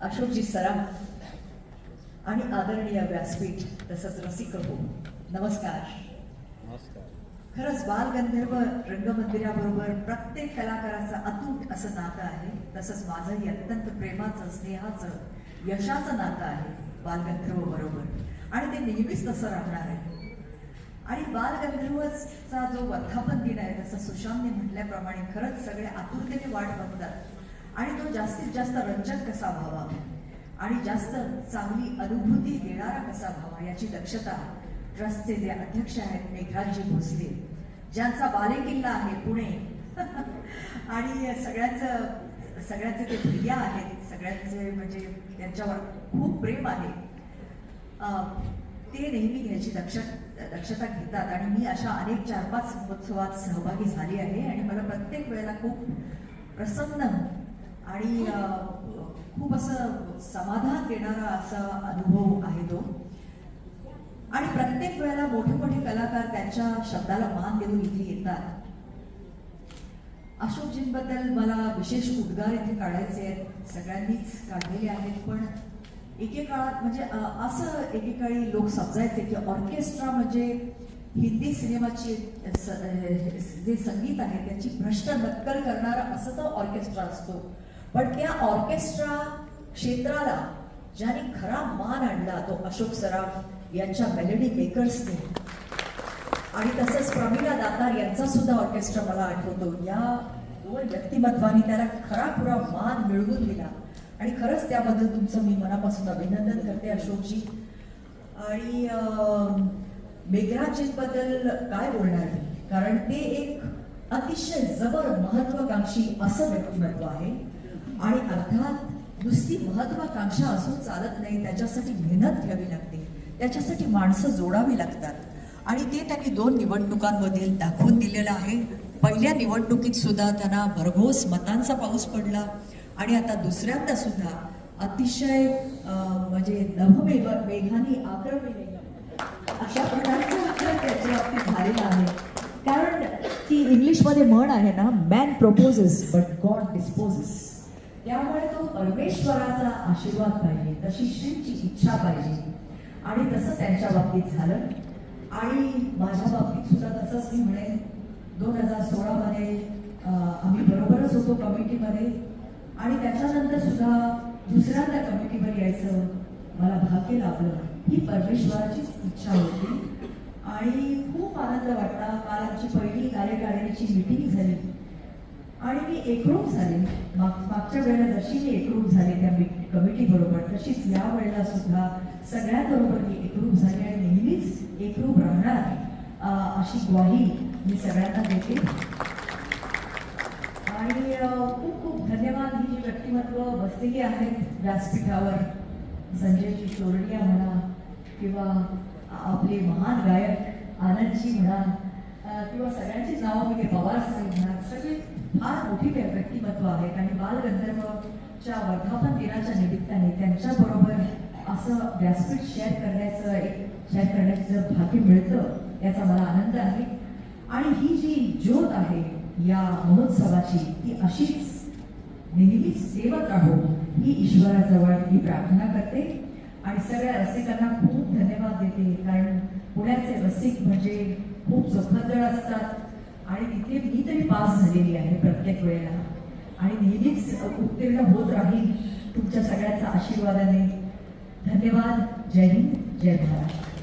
अशोकजी सराफ आणि आदरणीय व्यासपीठ तसंच रसिक हो, नमस्कार. खरंच बालगंधर्व रंगमंदिराबरोबर प्रत्येक कलाकाराचं अतूट असं नातं आहे. तसंच माझंही अत्यंत प्रेमाचं, स्नेहाचं, यशाचं नातं आहे बालगंधर्व बरोबर आणि ते नेहमीच तसं राहणार आहे. आणि बालगंधर्वचा जो वर्धापन दिन आहे तसं सुशांतने म्हटल्याप्रमाणे खरंच सगळे आतुरतेने वाट बघतात आणि तो जास्तीत जास्त रंजक कसा व्हावा आणि जास्त चांगली अनुभूती देणारा कसा व्हावा याची दक्षता ट्रस्टचे जे अध्यक्ष आहेत मेघराजजी भोसले, ज्यांचा बालेकिल्ला आहे पुणे आणि सगळ्यांचे ते भैया आहेत, सगळ्यांचे म्हणजे त्यांच्यावर खूप प्रेम आहे. ते नेहमी घ्यायची दक्षता घेतात आणि मी अशा अनेक 4-5 महोत्सवात सहभागी झाली आहे आणि मला प्रत्येक वेळेला खूप प्रसन्न आणि खूप असं समाधान देणारा असा अनुभव आहे तो. आणि प्रत्येक वेळेला मोठे मोठे कलाकार त्यांच्या शब्दाला मान देऊन इथे येतात. अशोकजींबद्दल मला विशेष उद्गार इथे काढायचे आहेत, सगळ्यांनीच काढलेले आहेत. पण एकेकाळात म्हणजे असं एकेकाळी लोक समजायचे की ऑर्केस्ट्रा म्हणजे हिंदी सिनेमाची जे संगीत आहे त्याची भ्रष्ट नक्कल करणारा असं तो ऑर्केस्ट्रा असतो. पण त्या ऑर्केस्ट्रा क्षेत्राला ज्याने खरा मान आणला तो अशोक सराफ यांच्या मेलोडी मेकर्सने. आणि तसंच प्रमिला दातार यांचा सुद्धा ऑर्केस्ट्रा मला आठवतो. या दोन व्यक्तिमत्वांनी त्याला खरा खुरा मान मिळवून दिला आणि खरंच त्याबद्दल तुमचं मी मनापासून अभिनंदन करते अशोकजी. आणि मेघराजजींबद्दल काय बोलणार मी, कारण ते एक अतिशय जबर महत्वाकांक्षी असं व्यक्तिमत्व आहे. आणि अर्थात नुसती महत्वाकांक्षा असून चालत नाही, त्याच्यासाठी मेहनत घ्यावी लागते, त्याच्यासाठी माणसं जोडावी लागतात आणि ते त्यांनी 2 निवडणुकांमधील दाखवून दिलेलं आहे. पहिल्या निवडणुकीत सुद्धा त्यांना भरघोस मतांचा पाऊस पडला आणि आता दुसऱ्यांदा सुद्धा अतिशय म्हणजे नभमेघानी आक्रमणे अशा प्रकारचं त्याच्या बाबतीत झालेलं आहे. कारण ती इंग्लिशमध्ये म्हण आहे ना, man proposes but God disposes. त्यामुळे तो परमेश्वराचा आशीर्वाद पाहिजे, तशी श्रीची इच्छा पाहिजे आणि तसं त्यांच्या बाबतीत झालं. आणि माझ्या बाबतीत सुद्धा तसंच मी म्हणेन. 2016 मध्ये आम्ही बरोबरच होतो कमिटीमध्ये आणि त्याच्यानंतर सुद्धा दुसऱ्यांदा कमिटीवर यायचं मला भाग्य लाभलं. ही परमेश्वराचीच इच्छा होती आणि खूप आनंद वाटला. काल आमची पहिली कार्यकारिणीची मीटिंग झाली आणि मी एकरूप झाले. मागच्या वेळेला जशी मी एकरूप झाले त्या कमिटी बरोबर, तशीच या वेळेला सुद्धा सगळ्यांबरोबर मी एकरूप झाले आणि नेहमीच एकरूप राहणार अशी ग्वाही मी सगळ्यांना देते. आणि खूप खूप धन्यवाद. ही जी व्यक्तिमत्व बसलेली आहेत व्यासपीठावर, संजयजी चोरडिया म्हणा किंवा आपले महान गायक आनंदजी म्हणा किंवा सगळ्यांची नावं मी पवार साहेब म्हणा, सगळे फार मोठी व्यक्तिमत्व आहेत. आणि बालगंधर्वच्या वर्धापन दिनाच्या निमित्ताने त्यांच्याबरोबर असं व्यासपीठ शेअर करण्याचं जर भाग्य मिळतं याचा मला आनंद आहे. आणि ही जी ज्योत आहे या महोत्सवाची ती अशीच नेहमीच सेवत राहो ही ईश्वराजवळ मी प्रार्थना करते. आणि सगळ्या रसिकांना खूप धन्यवाद देते, कारण पुण्याचे रसिक म्हणजे खूप चोखंदळ असतात आणि तिथे मी तरी पास झालेली आहे प्रत्येक वेळेला आणि नेहमीच उत्तीर्ण होत राहील तुमच्या सगळ्यांच्या आशीर्वादाने. धन्यवाद. जय हिंद, जय महाराष्ट्र.